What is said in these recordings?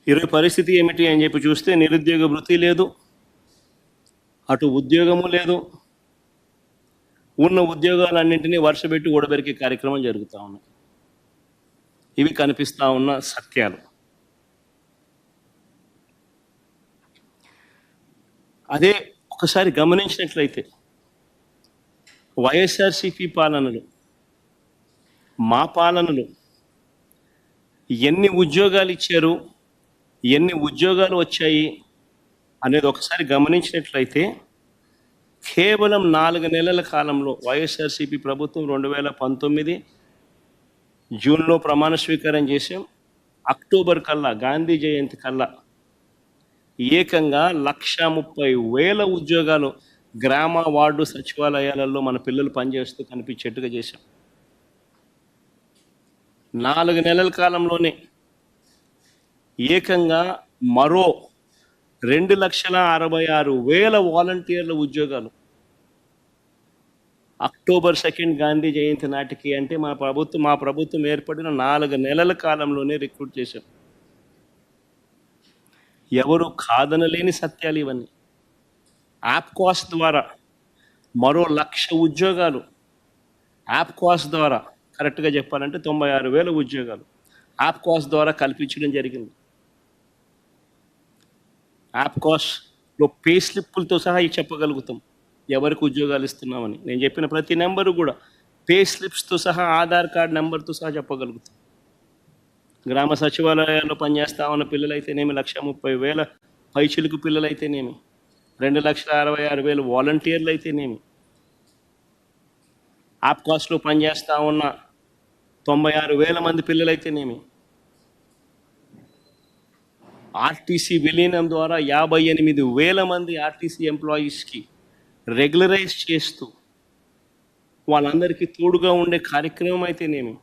ఈరోజు పరిస్థితి ఏమిటి అని చెప్పి చూస్తే నిరుద్యోగ వృత్తి లేదు, అటు ఉద్యోగము లేదు. ఉన్న ఉద్యోగాలన్నింటినీ వర్షపెట్టి ఊడబెరికే కార్యక్రమం జరుగుతూ ఉన్నాయి. ఇవి కనిపిస్తూ ఉన్న సత్యాలు. అదే ఒకసారి గమనించినట్లయితే వైఎస్ఆర్సీపీ పాలనలు, మా పాలనలు ఎన్ని ఉద్యోగాలు ఇచ్చారు, ఎన్ని ఉద్యోగాలు వచ్చాయి అనేది ఒకసారి గమనించినట్లయితే కేవలం 4 నెలల కాలంలో వైఎస్ఆర్సీపీ ప్రభుత్వం 2019 జూన్లో ప్రమాణ స్వీకారం చేసాం. అక్టోబర్ కల్లా, గాంధీ జయంతి కల్లా ఏకంగా 130,000 ఉద్యోగాలు గ్రామ వార్డు సచివాలయాలలో మన పిల్లలు పనిచేస్తూ కనిపించేట్టుగా చేశాం. 4 నెలల కాలంలోనే ఏకంగా మరో 2,66,000 వాలంటీర్ల ఉద్యోగాలు అక్టోబర్ 2 గాంధీ జయంతి నాటికి, అంటే మా ప్రభుత్వం ఏర్పడిన 4 నెలల కాలంలోనే రిక్రూట్ చేశాం. ఎవరు కాదనలేని సత్యాలు ఇవన్నీ. యాప్కాస్ ద్వారా మరో 1,00,000 ఉద్యోగాలు, యాప్కాస్ ద్వారా కరెక్ట్గా చెప్పాలంటే 96,000 ఉద్యోగాలు యాప్కాస్ ద్వారా కల్పించడం జరిగింది. యాప్కాస్లో పే స్లిప్పులతో సహా చెప్పగలుగుతాం ఎవరికి ఉద్యోగాలు ఇస్తున్నామని. నేను చెప్పిన ప్రతి నెంబరు కూడా పే స్లిప్స్తో సహా, ఆధార్ కార్డ్ నెంబర్తో సహా చెప్పగలుగుతాం. గ్రామ సచివాలయాల్లో పనిచేస్తా ఉన్న పిల్లలైతేనేమి 130,000 పైచిలుకు పిల్లలైతేనేమి, 2,66,000 వాలంటీర్లు అయితేనేమి, యాప్కాస్లో పనిచేస్తూ ఉన్న 96,000 మంది పిల్లలైతేనేమి, ఆర్టీసీ విలీనం ద్వారా 58,000 మంది ఆర్టీసీ ఎంప్లాయీస్కి రెగ్యులరైజ్ చేస్తూ వాళ్ళందరికీ తోడుగా ఉండే కార్యక్రమం అయితేనేమి,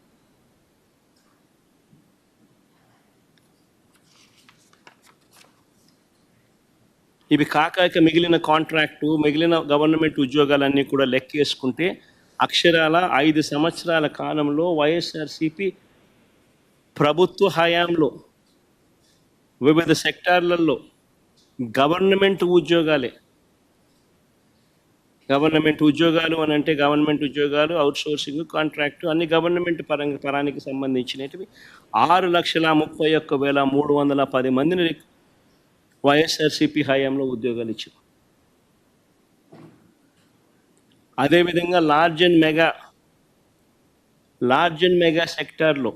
ఇవి కాక మిగిలిన కాంట్రాక్టు, మిగిలిన గవర్నమెంట్ ఉద్యోగాలన్నీ కూడా లెక్కేసుకుంటే అక్షరాల 5 సంవత్సరాల కాలంలో వైఎస్ఆర్సీపీ ప్రభుత్వ హయాంలో వివిధ సెక్టార్లలో గవర్నమెంట్ ఉద్యోగాలు అని అంటే గవర్నమెంట్ ఉద్యోగాలు, అవుట్సోర్సింగ్, కాంట్రాక్టు అన్ని గవర్నమెంట్ పరానికి సంబంధించినవి 6,31,310 మందిని వైఎస్ఆర్సీపీ హయాంలో ఉద్యోగాలు ఇచ్చారు. అదేవిధంగా లార్జ్ అండ్ మెగా సెక్టార్లో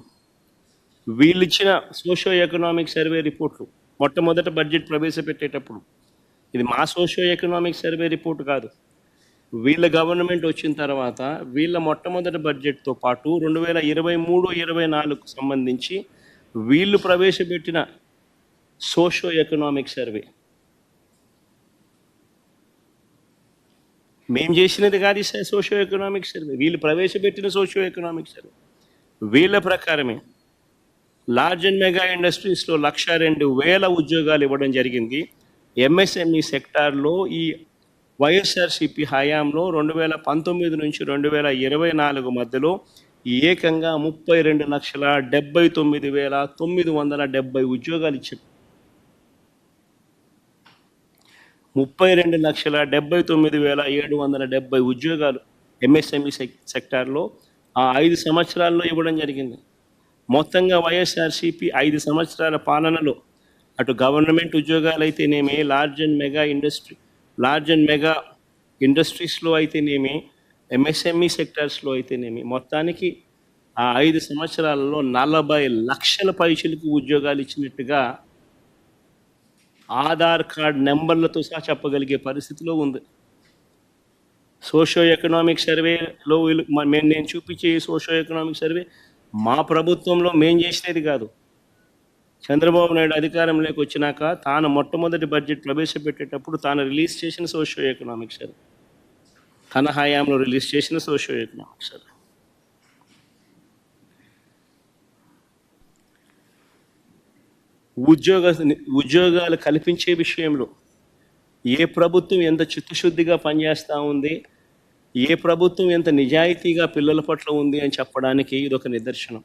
వీళ్ళు ఇచ్చిన సోషో ఎకనామిక్ సర్వే రిపోర్ట్లు మొట్టమొదట బడ్జెట్ ప్రవేశపెట్టేటప్పుడు, ఇది మా సోషో ఎకనామిక్ సర్వే రిపోర్ట్ కాదు, వీళ్ళ గవర్నమెంట్ వచ్చిన తర్వాత వీళ్ళ మొట్టమొదటి బడ్జెట్తో పాటు 2023-24 సంబంధించి వీళ్ళు ప్రవేశపెట్టిన సోషో ఎకనామిక్ సర్వే, మేము చేసినది కాదు సోషో ఎకనామిక్ సర్వే, వీళ్ళు ప్రవేశపెట్టిన సోషో ఎకనామిక్ సర్వే. వీళ్ళ ప్రకారమే లార్జ్ అండ్ మెగా ఇండస్ట్రీస్లో 102,000 ఉద్యోగాలు ఇవ్వడం జరిగింది. ఎంఎస్ఎంఈ సెక్టార్లో ఈ వైఎస్ఆర్సీపీ హయాంలో 2019 నుంచి 2024 మధ్యలో ఏకంగా 32,79,970 ఉద్యోగాలు ఇచ్చారు. 32,79,770 ఉద్యోగాలు ఎంఎస్ఎంఈ సెక్టార్లో ఆ 5 సంవత్సరాల్లో ఇవ్వడం జరిగింది. మొత్తంగా వైఎస్ఆర్సీపీ 5 సంవత్సరాల పాలనలో అటు గవర్నమెంట్ ఉద్యోగాలు అయితేనేమి, లార్జ్ అండ్ మెగా ఇండస్ట్రీస్లో అయితేనేమి, ఎంఎస్ఎంఈ సెక్టార్స్లో అయితేనేమి, మొత్తానికి ఆ 5 సంవత్సరాలలో 40 లక్షల పైచిలకు ఉద్యోగాలు ఇచ్చినట్టుగా ఆధార్ కార్డ్ నెంబర్లతో సహా చెప్పగలిగే పరిస్థితిలో ఉంది. సోషో ఎకనామిక్ సర్వేలో నేను చూపించే సోషో ఎకనామిక్ సర్వే మా ప్రభుత్వంలో మేము చేసినది కాదు. చంద్రబాబు నాయుడు అధికారంలోకి వచ్చినాక తాను మొట్టమొదటి బడ్జెట్ ప్రవేశపెట్టేటప్పుడు తాను రిలీజ్ చేసిన సోషో ఎకనామిక్ సర్వే, తన హయాంలో రిలీజ్ చేసిన సోషో ఎకనామిక్ సర్వే. ఉద్యోగాలు కల్పించే విషయంలో ఏ ప్రభుత్వం ఎంత చిత్తశుద్ధిగా పనిచేస్తూ ఉంది, ఏ ప్రభుత్వం ఎంత నిజాయితీగా పిల్లల పట్ల ఉంది అని చెప్పడానికి ఇదొక నిదర్శనం.